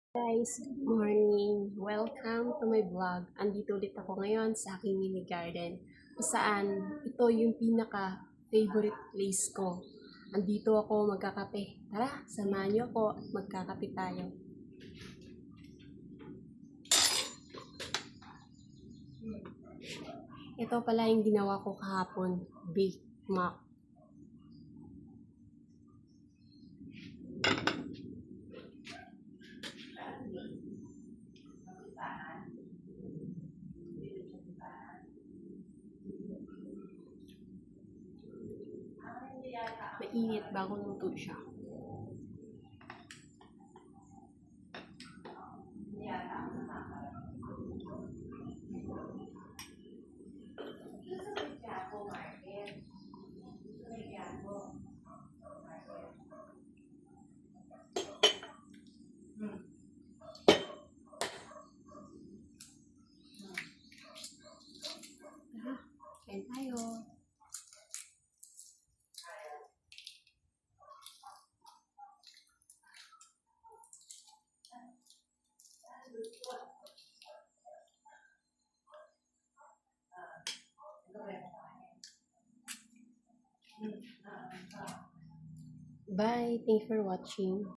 Guys, good morning! Welcome to my vlog. Andito ulit ako ngayon sa aking mini garden. Kung saan ito yung pinaka favorite place ko. Andito ako magkakape. Tara, samahan niyo ako. Magkakape tayo. Ito pala yung ginawa ko kahapon. Bake mac. Mainit bago luto siya. Tara, kain tayo. Bye! Thanks for watching.